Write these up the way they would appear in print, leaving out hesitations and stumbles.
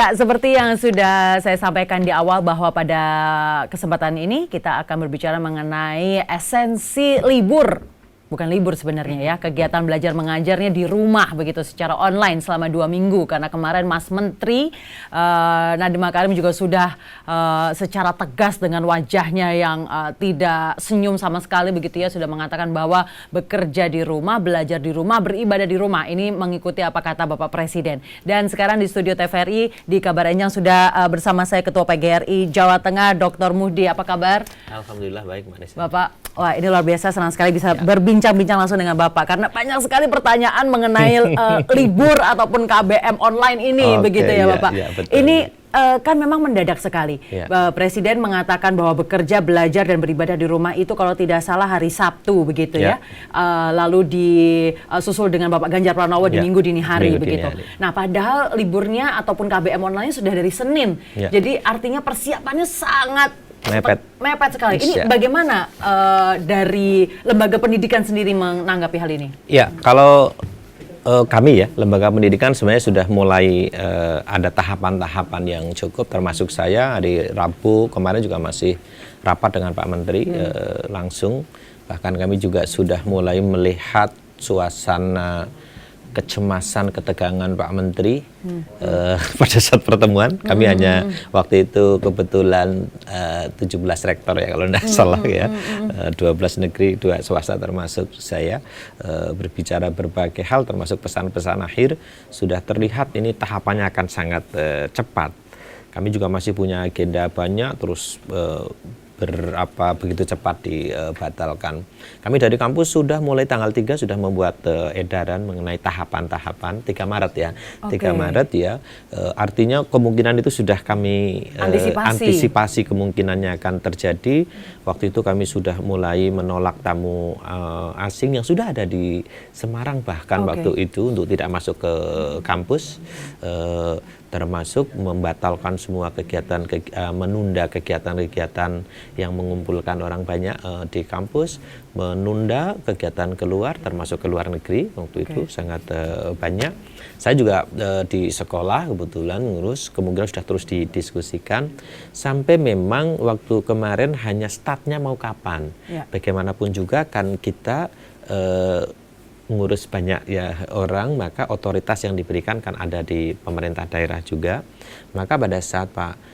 Ya, seperti yang sudah saya sampaikan di awal bahwa pada kesempatan ini kita akan berbicara mengenai esensi libur. Bukan libur sebenarnya ya, kegiatan belajar mengajarnya di rumah begitu secara online selama 2 minggu. Karena kemarin Mas Menteri Nadiem Makarim juga sudah secara tegas dengan wajahnya yang tidak senyum sama sekali begitu ya, sudah mengatakan bahwa bekerja di rumah, belajar di rumah, beribadah di rumah. Ini mengikuti apa kata Bapak Presiden. Dan sekarang di studio TVRI di Kabar Enjang sudah bersama saya Ketua PGRI Jawa Tengah, Dr. Muhdi. Apa kabar? Alhamdulillah baik, Mbak Nisa. Bapak, wah ini luar biasa, senang sekali bisa berbincang-bincang langsung dengan Bapak karena banyak sekali pertanyaan mengenai libur ataupun KBM online ini begitu ya Bapak. Betul. Ini kan memang mendadak sekali. Presiden mengatakan bahwa bekerja, belajar dan beribadah di rumah itu kalau tidak salah hari Sabtu begitu ya. Lalu disusul dengan Bapak Ganjar Pranowo di Minggu dini hari begitu. Nah, padahal liburnya ataupun KBM online sudah dari Senin. Jadi artinya persiapannya sangat mepet sekali. Ini bagaimana dari lembaga pendidikan sendiri menanggapi hal ini? Ya, kalau kami ya, lembaga pendidikan sebenarnya sudah mulai ada tahapan-tahapan yang cukup, termasuk saya hari Rabu kemarin juga masih rapat dengan Pak Menteri langsung. Bahkan kami juga sudah mulai melihat suasana kecemasan, ketegangan Pak Menteri pada saat pertemuan. Kami hanya waktu itu kebetulan 17 rektor ya kalau tidak salah ya, 12 negeri, 2 swasta termasuk saya, berbicara berbagai hal termasuk pesan-pesan akhir. Sudah terlihat ini tahapannya akan sangat cepat. Kami juga masih punya agenda banyak, terus begitu cepat dibatalkan. Kami dari kampus sudah mulai tanggal 3 sudah membuat edaran mengenai tahapan-tahapan 3 Maret ya. 3 Maret ya. Artinya kemungkinan itu sudah kami antisipasi kemungkinannya akan terjadi. Waktu itu kami sudah mulai menolak tamu asing yang sudah ada di Semarang bahkan waktu itu untuk tidak masuk ke kampus. Termasuk membatalkan semua kegiatan, menunda kegiatan-kegiatan yang mengumpulkan orang banyak di kampus, menunda kegiatan keluar, termasuk ke luar negeri, waktu itu sangat banyak. Saya juga di sekolah kebetulan ngurus, kemungkinan sudah terus didiskusikan, sampai memang waktu kemarin hanya startnya mau kapan. Bagaimanapun juga kan kita ngurus banyak ya orang, maka otoritas yang diberikan kan ada di pemerintah daerah juga. Maka pada saat Pak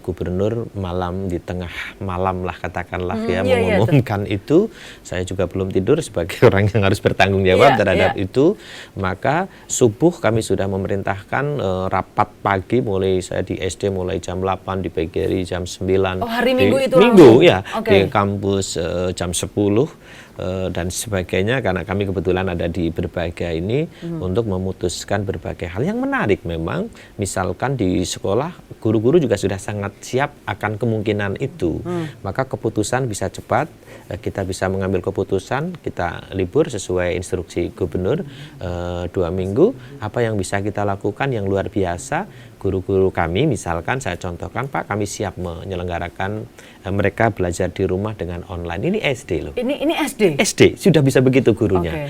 Gubernur malam di tengah malam lah katakanlah mengumumkan itu, saya juga belum tidur sebagai orang yang harus bertanggung jawab terhadap itu. Maka subuh kami sudah memerintahkan rapat pagi, mulai saya di SD mulai jam 8, di PGRI jam 9. Oh, hari Minggu itu Minggu ya, di kampus jam 10 dan sebagainya, karena kami kebetulan ada di berbagai ini untuk memutuskan berbagai hal yang menarik. Memang misalkan di sekolah guru-guru juga sudah sangat siap akan kemungkinan itu, maka keputusan bisa cepat, kita bisa mengambil keputusan, kita libur sesuai instruksi gubernur 2 minggu. Apa yang bisa kita lakukan yang luar biasa, guru-guru kami misalkan saya contohkan, Pak, kami siap menyelenggarakan mereka belajar di rumah dengan online. Ini SD loh. Ini SD? SD sudah bisa begitu gurunya.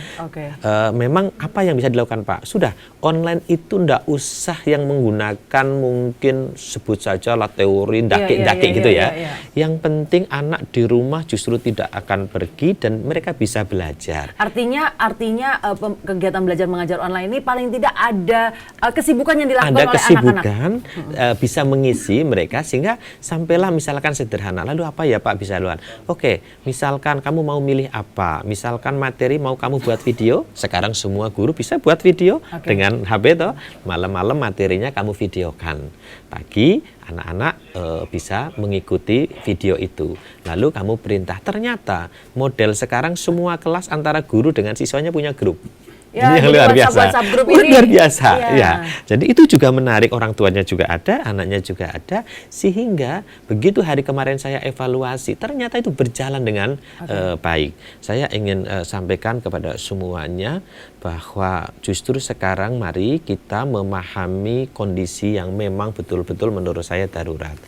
Memang apa yang bisa dilakukan, Pak? Sudah online itu ndak usah yang menggunakan mungkin sebut saja lah teori dakik-dakik gitu ya. Yang penting anak di rumah justru tidak akan pergi dan mereka bisa belajar. Artinya kegiatan belajar mengajar online ini paling tidak ada kesibukan yang dilakukan oleh anak-anak. Bisa mengisi mereka sehingga sampailah misalkan sederhana, lalu apa ya Pak bisa luar? Oke, misalkan kamu mau milih apa? Misalkan materi mau kamu buat video, sekarang semua guru bisa buat video dengan HP toh. Malam-malam materinya kamu videokan. Pagi anak-anak bisa mengikuti video itu. Lalu kamu perintah. Ternyata model sekarang semua kelas antara guru dengan siswanya punya grup. Ya, yang luar biasa, luar biasa. Ya. Jadi itu juga menarik, orang tuanya juga ada, anaknya juga ada, sehingga begitu hari kemarin saya evaluasi, ternyata itu berjalan dengan baik. Saya ingin sampaikan kepada semuanya bahwa justru sekarang mari kita memahami kondisi yang memang betul-betul menurut saya darurat.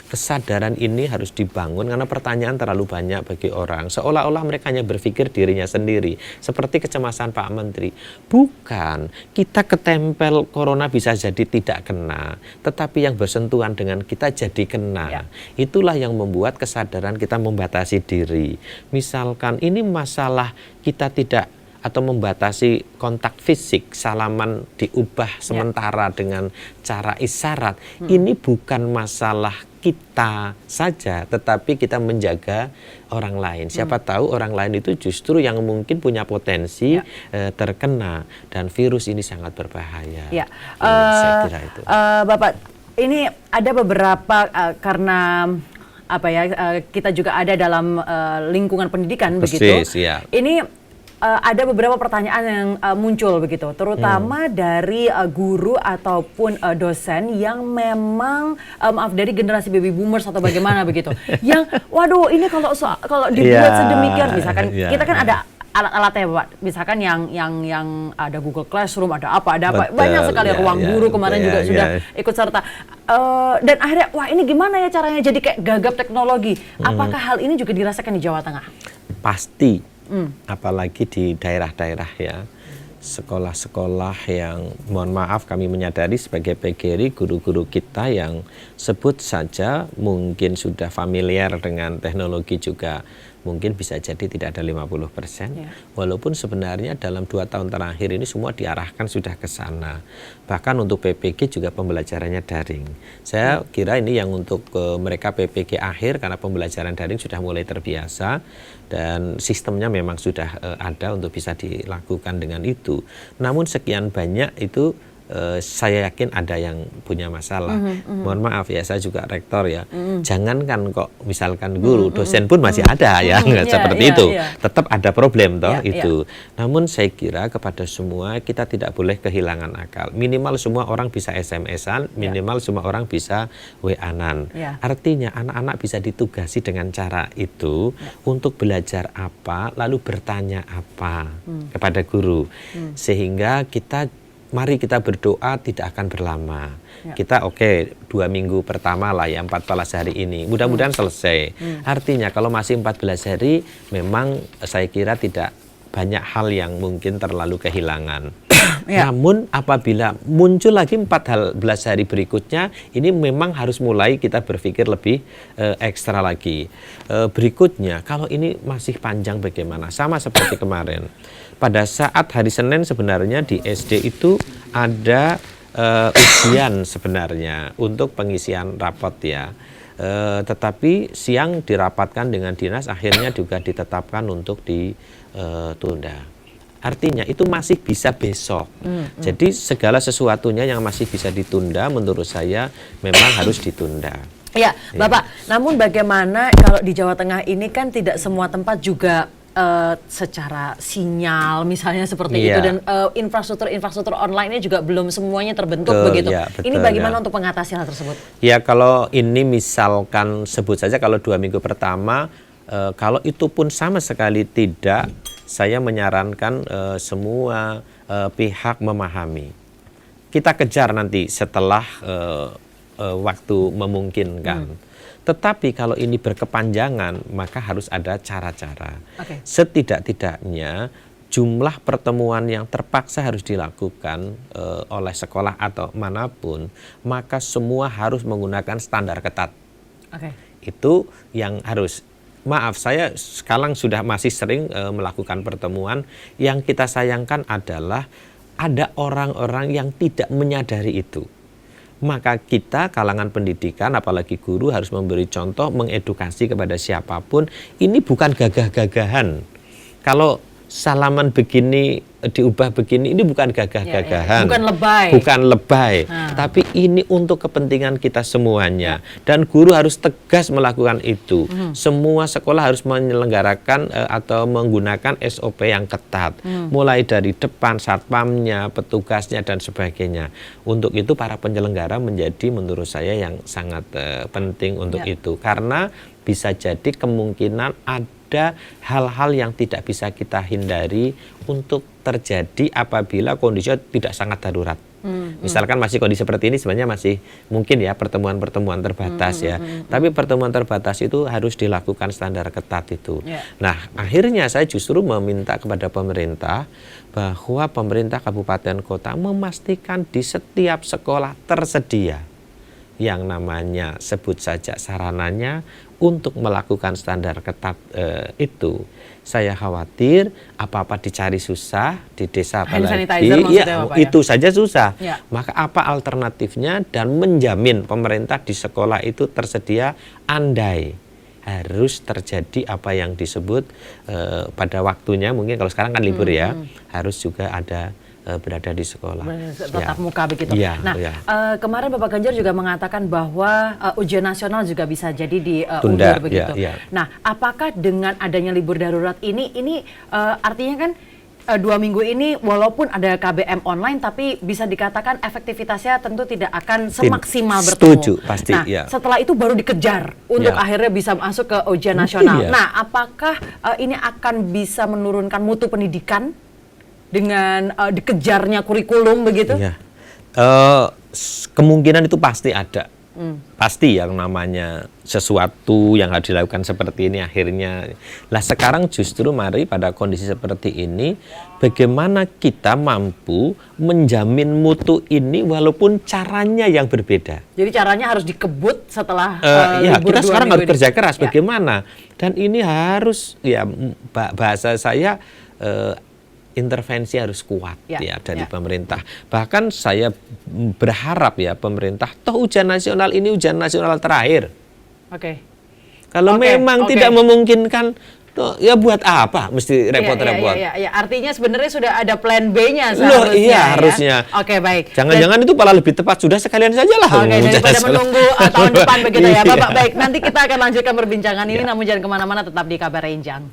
Kesadaran ini harus dibangun karena pertanyaan terlalu banyak bagi orang. Seolah-olah mereka hanya berpikir dirinya sendiri. Seperti kecemasan Pak Menteri. Bukan, kita ketempel corona bisa jadi tidak kena, tetapi yang bersentuhan dengan kita jadi kena. Itulah yang membuat kesadaran kita membatasi diri. Misalkan ini masalah kita tidak atau membatasi kontak fisik, salaman diubah sementara dengan cara isyarat. Ini bukan masalah kita saja, tetapi kita menjaga orang lain. Siapa tahu orang lain itu justru yang mungkin punya potensi terkena, dan virus ini sangat berbahaya. Saya kira itu. Bapak, ini ada beberapa karena kita juga ada dalam lingkungan pendidikan. Persis, begitu. Ya. Ini ada beberapa pertanyaan yang muncul begitu, terutama dari guru ataupun dosen yang memang maaf dari generasi baby boomers atau bagaimana begitu. Yang waduh ini kalau dibuat sedemikian, misalkan kita kan ada alat-alatnya Pak, misalkan yang ada Google Classroom, ada apa, banyak sekali ruang guru kemarin juga sudah ikut serta. Dan akhirnya wah ini gimana ya caranya jadi kayak gagap teknologi. Apakah hal ini juga dirasakan di Jawa Tengah? Pasti. Apalagi di daerah-daerah ya, sekolah-sekolah yang mohon maaf kami menyadari sebagai PGRI, guru-guru kita yang sebut saja mungkin sudah familiar dengan teknologi juga mungkin bisa jadi tidak ada 50%, walaupun sebenarnya dalam 2 tahun terakhir ini semua diarahkan sudah ke sana. Bahkan untuk PPG juga pembelajarannya daring. Saya kira ini yang untuk mereka PPG akhir, karena pembelajaran daring sudah mulai terbiasa dan sistemnya memang sudah ada untuk bisa dilakukan dengan itu. Namun sekian banyak itu saya yakin ada yang punya masalah. Mohon maaf ya, saya juga rektor ya. Jangankan kok misalkan guru, dosen pun masih ada ya, seperti itu. Tetap ada problem toh itu. Namun saya kira kepada semua kita tidak boleh kehilangan akal. Minimal semua orang bisa SMS-an, minimal semua orang bisa WA-an. Artinya anak-anak bisa ditugasi dengan cara itu untuk belajar apa, lalu bertanya apa kepada guru. Sehingga mari kita berdoa tidak akan berlama. Kita 2 minggu pertama lah ya, 14 hari ini. Mudah-mudahan selesai. Artinya kalau masih 14 hari, memang saya kira tidak banyak hal yang mungkin terlalu kehilangan. Namun apabila muncul lagi 14 hari berikutnya, ini memang harus mulai kita berpikir lebih ekstra lagi. Berikutnya, kalau ini masih panjang bagaimana? Sama seperti kemarin. Pada saat hari Senin sebenarnya di SD itu ada ujian sebenarnya untuk pengisian rapot ya. Tetapi siang dirapatkan dengan dinas, akhirnya juga ditetapkan untuk ditunda. Artinya itu masih bisa besok. Jadi segala sesuatunya yang masih bisa ditunda menurut saya memang harus ditunda. Ya, Bapak. Namun bagaimana kalau di Jawa Tengah ini kan tidak semua tempat juga secara sinyal misalnya seperti itu, dan infrastruktur online-nya juga belum semuanya terbentuk begitu. Betul, ini bagaimana untuk mengatasi hal tersebut? Ya kalau ini misalkan sebut saja kalau 2 minggu pertama, kalau itu pun sama sekali tidak, saya menyarankan semua pihak memahami. Kita kejar nanti setelah waktu memungkinkan. Tetapi kalau ini berkepanjangan, maka harus ada cara-cara. Setidak-tidaknya jumlah pertemuan yang terpaksa harus dilakukan oleh sekolah atau manapun, maka semua harus menggunakan standar ketat. Itu yang harus. Maaf, saya sekarang sudah masih sering melakukan pertemuan. Yang kita sayangkan adalah ada orang-orang yang tidak menyadari itu. Maka kita kalangan pendidikan, apalagi guru, harus memberi contoh, mengedukasi kepada siapapun. Ini bukan gagah-gagahan. Kalau salaman begini diubah begini, ini bukan gagah-gagahan. Bukan lebay. Tapi ini untuk kepentingan kita semuanya. Dan guru harus tegas melakukan itu. Semua sekolah harus menyelenggarakan atau menggunakan SOP yang ketat. Mulai dari depan, satpamnya, petugasnya, dan sebagainya. Untuk itu para penyelenggara menjadi menurut saya yang sangat penting untuk itu. Karena bisa jadi kemungkinan ada hal-hal yang tidak bisa kita hindari untuk terjadi apabila kondisinya tidak sangat darurat. Misalkan masih kondisi seperti ini sebenarnya masih mungkin ya pertemuan-pertemuan terbatas ya. Tapi pertemuan terbatas itu harus dilakukan standar ketat itu. Nah, akhirnya saya justru meminta kepada pemerintah bahwa pemerintah kabupaten kota memastikan di setiap sekolah tersedia yang namanya sebut saja sarananya untuk melakukan standar ketat itu. Saya khawatir apa-apa dicari susah di desa apalagi itu saja susah. Maka apa alternatifnya dan menjamin pemerintah di sekolah itu tersedia andai harus terjadi apa yang disebut pada waktunya, mungkin kalau sekarang kan libur ya, harus juga ada berada di sekolah. Tatap muka begitu. Kemarin Bapak Ganjar juga mengatakan bahwa ujian nasional juga bisa jadi diundur begitu. Nah, apakah dengan adanya libur darurat ini artinya kan 2 minggu ini walaupun ada KBM online tapi bisa dikatakan efektivitasnya tentu tidak akan semaksimal bertemu. Setuju, pasti. Nah, setelah itu baru dikejar untuk akhirnya bisa masuk ke ujian nasional. Nah, apakah ini akan bisa menurunkan mutu pendidikan dengan dikejarnya kurikulum begitu? Kemungkinan itu pasti ada. Pasti yang namanya sesuatu yang harus dilakukan seperti ini akhirnya. Lah sekarang justru mari pada kondisi seperti ini bagaimana kita mampu menjamin mutu ini walaupun caranya yang berbeda. Jadi caranya harus dikebut setelah libur kita sekarang harus kerja keras bagaimana. Dan ini harus bahasa saya intervensi harus kuat dari pemerintah. Bahkan saya berharap ya pemerintah, toh ujian nasional ini ujian nasional terakhir. Kalau memang tidak memungkinkan, toh, ya buat apa mesti repot-repot. Artinya sebenarnya sudah ada plan B-nya seharusnya. Harusnya. Baik. Jangan-jangan itu malah lebih tepat, sudah sekalian saja lah. Daripada menunggu tahun depan begitu ya Bapak. Baik, nanti kita akan lanjutkan perbincangan ini, namun jangan kemana-mana, tetap di Kabar Renjang.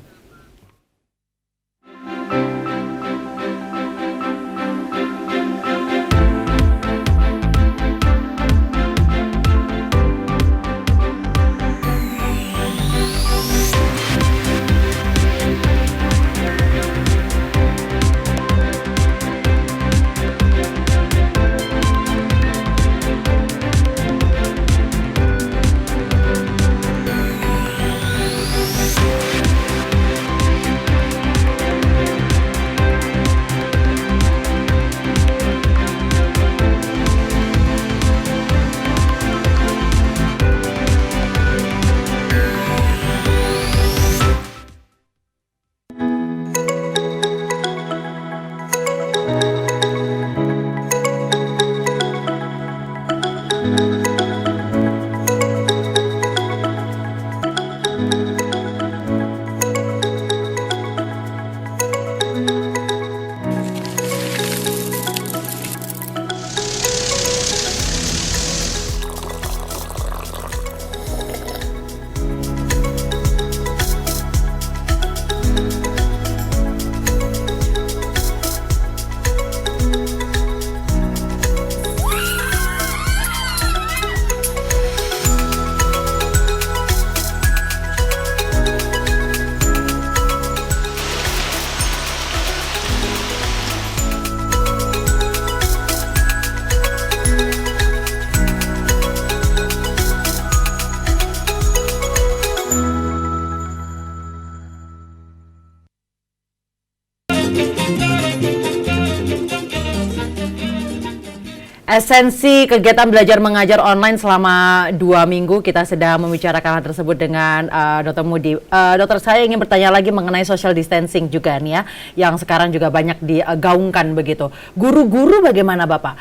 Esensi kegiatan belajar mengajar online selama 2 minggu, kita sedang membicarakan hal tersebut dengan Dr. Mudi. Dokter, saya ingin bertanya lagi mengenai social distancing juga nih ya, yang sekarang juga banyak digaungkan begitu. Guru-guru bagaimana Bapak?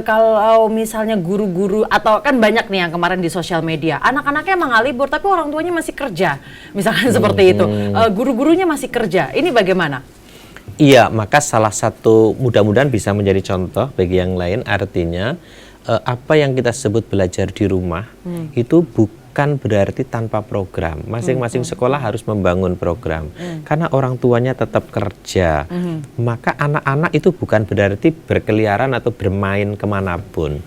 Kalau misalnya guru-guru, atau kan banyak nih yang kemarin di sosial media, anak-anaknya emang nggak libur tapi orang tuanya masih kerja, misalkan seperti itu. Guru-gurunya masih kerja, ini bagaimana? Iya, maka salah satu mudah-mudahan bisa menjadi contoh bagi yang lain. Artinya apa yang kita sebut belajar di rumah itu bukan berarti tanpa program. Masing-masing sekolah harus membangun program karena orang tuanya tetap kerja. Maka anak-anak itu bukan berarti berkeliaran atau bermain kemanapun.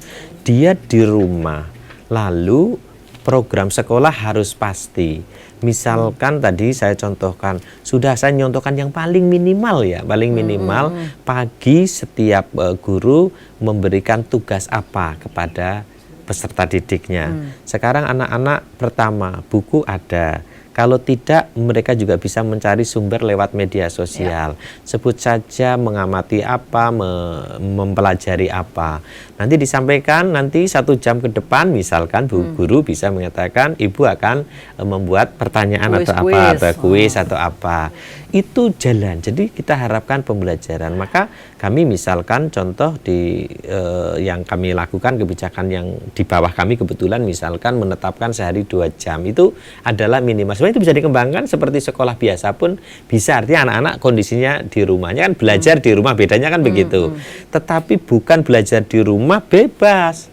Dia di rumah, lalu program sekolah harus pasti. Misalkan tadi saya contohkan, saya nyontohkan yang paling minimal ya, paling minimal pagi setiap guru memberikan tugas apa kepada peserta didiknya. Sekarang anak-anak pertama, buku ada. Kalau tidak, mereka juga bisa mencari sumber lewat media sosial. Sebut saja mengamati apa, mempelajari apa. Nanti disampaikan, nanti 1 jam ke depan, misalkan Bu Guru bisa mengatakan, Ibu akan membuat pertanyaan atau apa, atau kuis atau apa. Itu jalan. Jadi kita harapkan pembelajaran. Maka kami misalkan contoh di yang kami lakukan, kebijakan yang di bawah kami kebetulan misalkan menetapkan sehari 2 jam. Itu adalah minimal. Itu bisa dikembangkan seperti sekolah biasa pun bisa, artinya anak-anak kondisinya di rumahnya kan belajar di rumah, bedanya kan begitu. Tetapi bukan belajar di rumah bebas,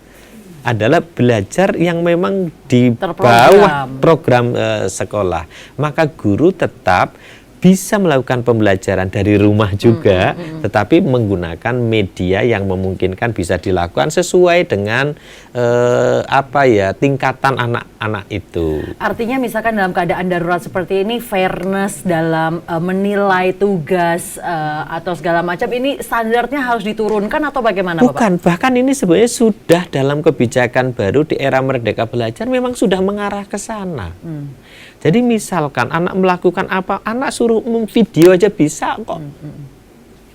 adalah belajar yang memang di bawah program sekolah. Maka guru tetap bisa melakukan pembelajaran dari rumah juga, tetapi menggunakan media yang memungkinkan bisa dilakukan sesuai dengan tingkatan anak-anak itu. Artinya misalkan dalam keadaan darurat seperti ini, fairness dalam menilai tugas atau segala macam ini standarnya harus diturunkan atau bagaimana, Bukan, Bapak? bahkan ini sebenarnya sudah dalam kebijakan baru di era Merdeka Belajar memang sudah mengarah ke sana. Jadi misalkan anak melakukan apa, anak suruh video aja bisa kok.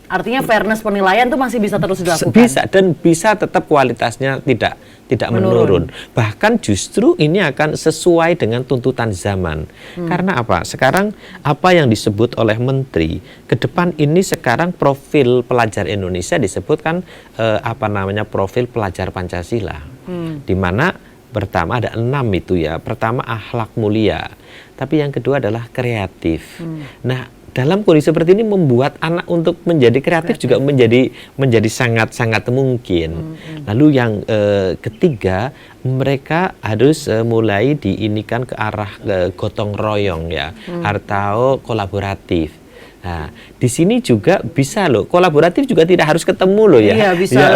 Artinya fairness penilaian itu masih bisa terus dilakukan? Bisa, dan bisa tetap kualitasnya tidak menurun. Bahkan justru ini akan sesuai dengan tuntutan zaman. Karena apa? Sekarang apa yang disebut oleh Menteri, ke depan ini sekarang profil pelajar Indonesia disebutkan profil pelajar Pancasila. Di mana pertama ada 6 itu ya. Pertama akhlak mulia, tapi yang kedua adalah kreatif. Nah, dalam kondisi seperti ini membuat anak untuk menjadi kreatif juga menjadi sangat-sangat mungkin. Lalu yang ketiga, mereka harus mulai diinikan ke arah gotong royong ya, atau kolaboratif. Nah, di sini juga bisa loh, kolaboratif juga tidak harus ketemu loh ya. Iya,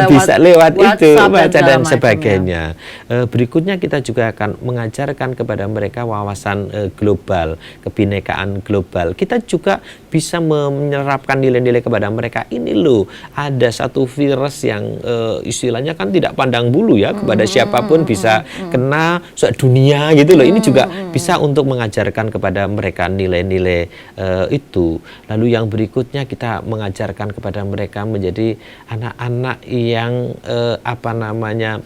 bisa lewat itu, baca dan macam sebagainya. Berikutnya kita juga akan mengajarkan kepada mereka wawasan global, kebinekaan global. Kita juga bisa menyerapkan nilai-nilai kepada mereka. Ini loh, ada satu virus yang istilahnya kan tidak pandang bulu ya, kepada siapapun bisa kena dunia gitu loh. Ini juga bisa untuk mengajarkan kepada mereka nilai-nilai itu. Lalu yang berikutnya kita mengajarkan kepada mereka menjadi anak-anak yang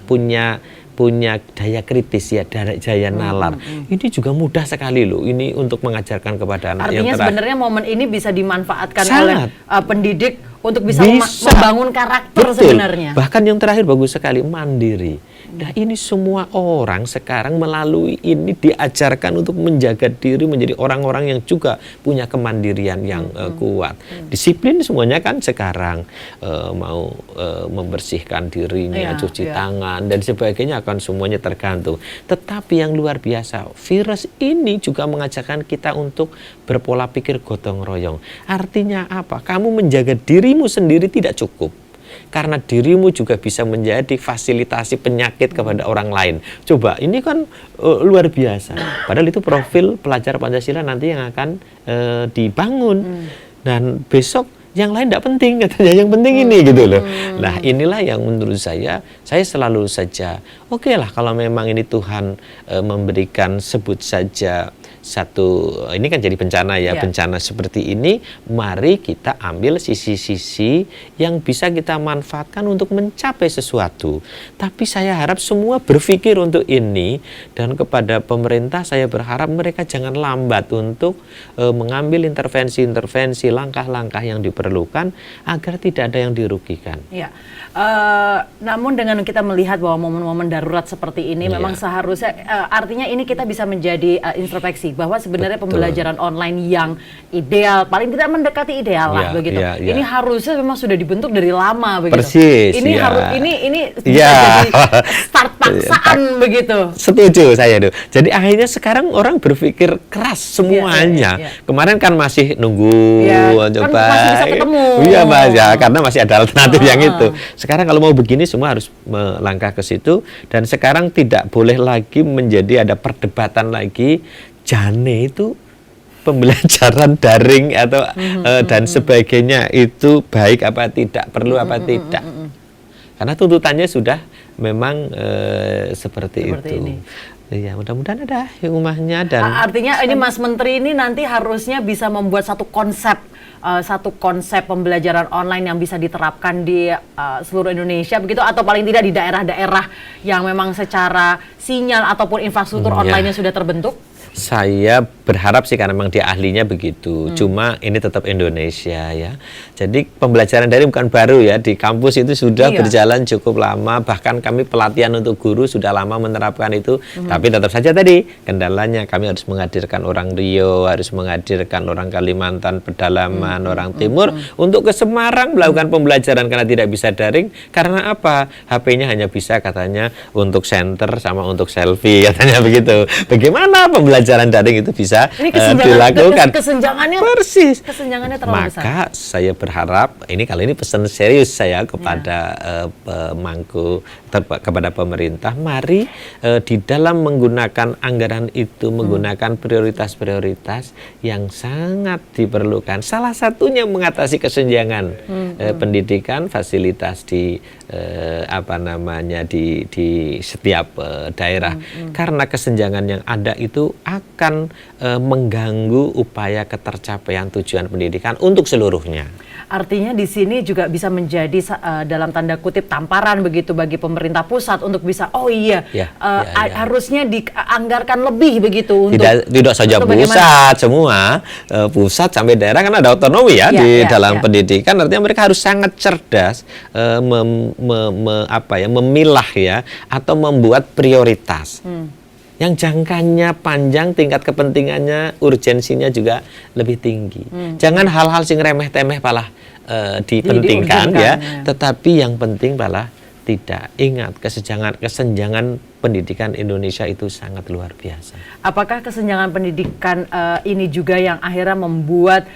punya daya kritis ya, daya nalar. Ini juga mudah sekali loh. Ini untuk mengajarkan kepada anak. Artinya sebenarnya momen ini bisa dimanfaatkan oleh pendidik untuk bisa membangun karakter. Betul. Sebenarnya. Bahkan yang terakhir bagus sekali, mandiri. Nah, ini semua orang sekarang melalui ini diajarkan untuk menjaga diri, menjadi orang-orang yang juga punya kemandirian yang kuat. Disiplin semuanya kan sekarang mau membersihkan dirinya, cuci tangan dan sebagainya akan semuanya tergantung. Tetapi yang luar biasa, virus ini juga mengajarkan kita untuk berpola pikir gotong royong. Artinya apa? Kamu menjaga dirimu sendiri tidak cukup. Karena dirimu juga bisa menjadi fasilitasi penyakit kepada orang lain. Coba, ini kan luar biasa. Padahal itu profil pelajar Pancasila nanti yang akan dibangun. Dan besok yang lain tidak penting, katanya, yang penting ini gitu loh. Nah, inilah yang menurut saya selalu saja, oke lah kalau memang ini Tuhan memberikan sebut saja ini kan jadi bencana ya, bencana seperti ini, mari kita ambil sisi-sisi yang bisa kita manfaatkan untuk mencapai sesuatu. Tapi saya harap semua berpikir untuk ini, dan kepada pemerintah saya berharap mereka jangan lambat untuk mengambil intervensi-intervensi, langkah-langkah yang diperlukan agar tidak ada yang dirugikan. Ya. Namun dengan kita melihat bahwa momen-momen darurat seperti ini memang seharusnya artinya ini kita bisa menjadi introspeksi bahwa sebenarnya Betul. pembelajaran online yang ideal, paling tidak mendekati ideal lah Iya, begitu. iya, iya. Ini harusnya memang sudah dibentuk dari lama begitu. Persis, Ini ya. harus ini bisa Ya. jadi start paksaan begitu. Setuju saya tuh. Jadi akhirnya sekarang orang berpikir keras semuanya. Iya, iya. Kemarin kan masih nunggu, Iya, kan coba. masih bisa ketemu. Iya Mas ya, karena masih ada alternatif yang Ah. itu. Sekarang kalau mau begini semua harus melangkah ke situ, dan sekarang tidak boleh lagi menjadi ada perdebatan lagi. Jane itu pembelajaran daring atau dan sebagainya itu baik apa tidak, perlu apa tidak. Karena tuntutannya sudah memang seperti itu. ini. Iya, mudah-mudahan ada hikmahnya dan Artinya ini Mas Menteri ini nanti harusnya bisa membuat satu konsep pembelajaran online yang bisa diterapkan di seluruh Indonesia begitu, atau paling tidak di daerah-daerah yang memang secara sinyal ataupun infrastruktur online-nya sudah terbentuk. saya berharap sih karena memang dia ahlinya begitu. Cuma ini tetap Indonesia ya. Jadi pembelajaran daring bukan baru ya, di kampus itu sudah berjalan cukup lama. Bahkan kami pelatihan untuk guru sudah lama menerapkan itu. Tapi tetap saja tadi kendalanya kami harus menghadirkan orang Riau, harus menghadirkan orang Kalimantan pedalaman, orang Timur untuk ke Semarang melakukan pembelajaran karena tidak bisa daring. Karena apa? HP-nya hanya bisa katanya untuk center sama untuk selfie katanya begitu. Bagaimana pembelajaran daring itu bisa dilakukan? Kesenjangannya persis. Kesenjangannya terlalu besar. Maka saya berharap kali ini pesan serius saya kepada pemangku kepada pemerintah, mari di dalam menggunakan anggaran itu menggunakan prioritas-prioritas yang sangat diperlukan. Salah satunya mengatasi kesenjangan pendidikan, fasilitas di di setiap daerah. Karena kesenjangan yang ada itu akan mengganggu upaya ketercapaian tujuan pendidikan untuk seluruhnya. Artinya di sini juga bisa menjadi dalam tanda kutip tamparan begitu bagi pemerintah pusat untuk bisa harusnya dianggarkan lebih begitu untuk tidak saja pusat, semua pusat sampai daerah kan ada otonomi di dalam pendidikan. Artinya mereka harus sangat cerdas memilah atau membuat prioritas. Yang jangkanya panjang, tingkat kepentingannya, urgensinya juga lebih tinggi. Jangan hal-hal sing remeh-temeh malah dipentingkan tetapi yang penting malah tidak. Ingat, kesenjangan pendidikan Indonesia itu sangat luar biasa. Apakah kesenjangan pendidikan ini juga yang akhirnya membuat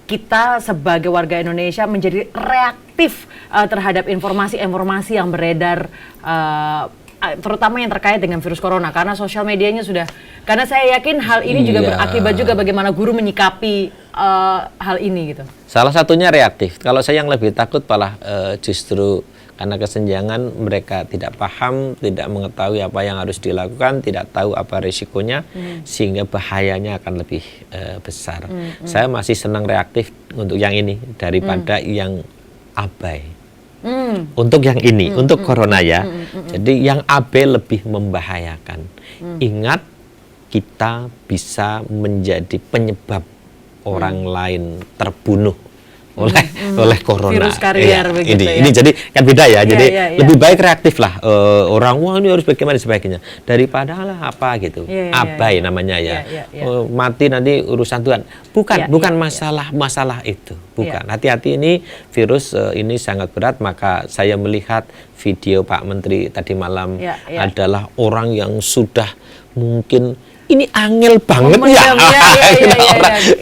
kita sebagai warga Indonesia menjadi reaktif terhadap informasi-informasi yang beredar, terutama yang terkait dengan virus corona, karena sosial medianya sudah, karena saya yakin hal ini juga berakibat juga bagaimana guru menyikapi hal ini gitu. Salah satunya reaktif. Kalau saya yang lebih takut malah justru karena kesenjangan mereka tidak paham, tidak mengetahui apa yang harus dilakukan, tidak tahu apa risikonya, sehingga bahayanya akan lebih besar. Saya masih senang reaktif untuk yang ini daripada yang abai. Untuk yang ini, untuk corona ya. Jadi yang abai lebih membahayakan. Ingat, kita bisa menjadi penyebab orang lain terbunuh oleh corona. Virus karier begitu ya. Ini jadi kan beda ya. Jadi lebih baik reaktif lah. Orang wah ini harus bagaimana sebagainya daripada apa gitu. Abai namanya ya. Mati nanti urusan Tuhan. Bukan masalah itu. Bukan. Hati-hati, ini virus ini sangat berat. Maka saya melihat video Pak Menteri tadi malam adalah orang yang sudah mungkin ini angel banget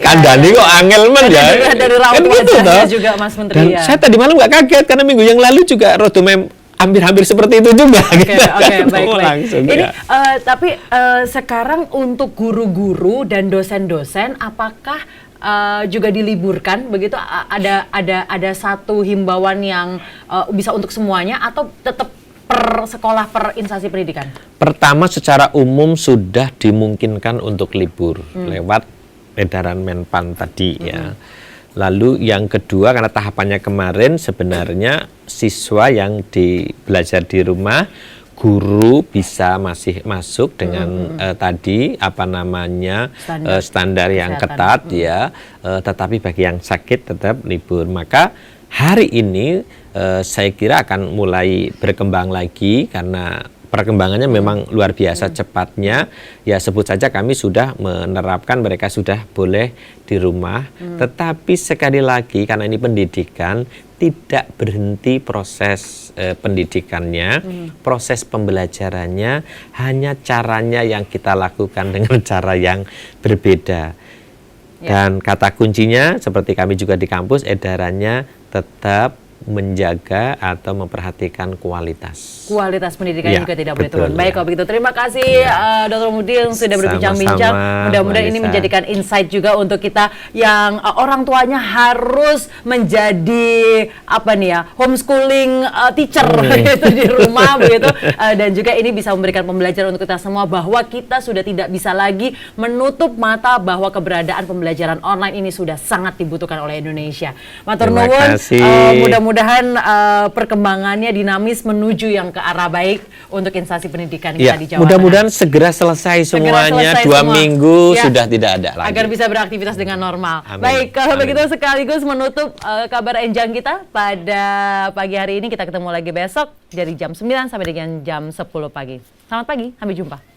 kandani kok angel men ya. Dari raut wajahnya juga Mas Menteri. Dan saya tadi malam nggak kaget karena minggu yang lalu juga rodomem hampir hampir seperti itu juga. Baik. Ini tapi sekarang untuk guru-guru dan dosen-dosen apakah juga diliburkan begitu? Ada satu himbauan yang bisa untuk semuanya atau tetap per sekolah, per instansi pendidikan? Pertama, secara umum sudah dimungkinkan untuk libur lewat edaran Menpan tadi ya. Lalu yang kedua, karena tahapannya kemarin sebenarnya siswa yang belajar di rumah, guru bisa masih masuk dengan tadi standar yang ketat ya. Tetapi bagi yang sakit tetap libur. Maka hari ini saya kira akan mulai berkembang lagi karena perkembangannya memang luar biasa cepatnya. Ya sebut saja kami sudah menerapkan mereka sudah boleh di rumah. Tetapi sekali lagi karena ini pendidikan, tidak berhenti proses pendidikannya, proses pembelajarannya, hanya caranya yang kita lakukan dengan cara yang berbeda. Dan kata kuncinya seperti kami juga di kampus, edarannya tetap menjaga atau memperhatikan kualitas. Kualitas pendidikan Ya, juga tidak boleh betul, turun. Baik, ya. kalau begitu terima kasih Dr. Mudin sudah berbincang-bincang. Sama-sama, Mudah-mudahan ini Vanessa. menjadikan insight juga untuk kita yang orang tuanya harus menjadi apa nih ya, homeschooling teacher itu di rumah begitu. Dan juga ini bisa memberikan pembelajaran untuk kita semua bahwa kita sudah tidak bisa lagi menutup mata bahwa keberadaan pembelajaran online ini sudah sangat dibutuhkan oleh Indonesia. Matur Terima nuwun. kasih. Mudah-mudahan perkembangannya dinamis menuju yang ke arah baik untuk instansi pendidikan kita Ya, di Jawa mudah-mudahan Tengah. segera selesai semuanya. selesai 2 semua. minggu Ya. sudah tidak ada lagi. Agar bisa beraktivitas dengan normal. Amin. Baik, kalau Amin. begitu sekaligus menutup kabar enjang kita pada pagi hari ini. Kita ketemu lagi besok dari jam 9 sampai dengan jam 10 pagi. Selamat pagi, sampai jumpa.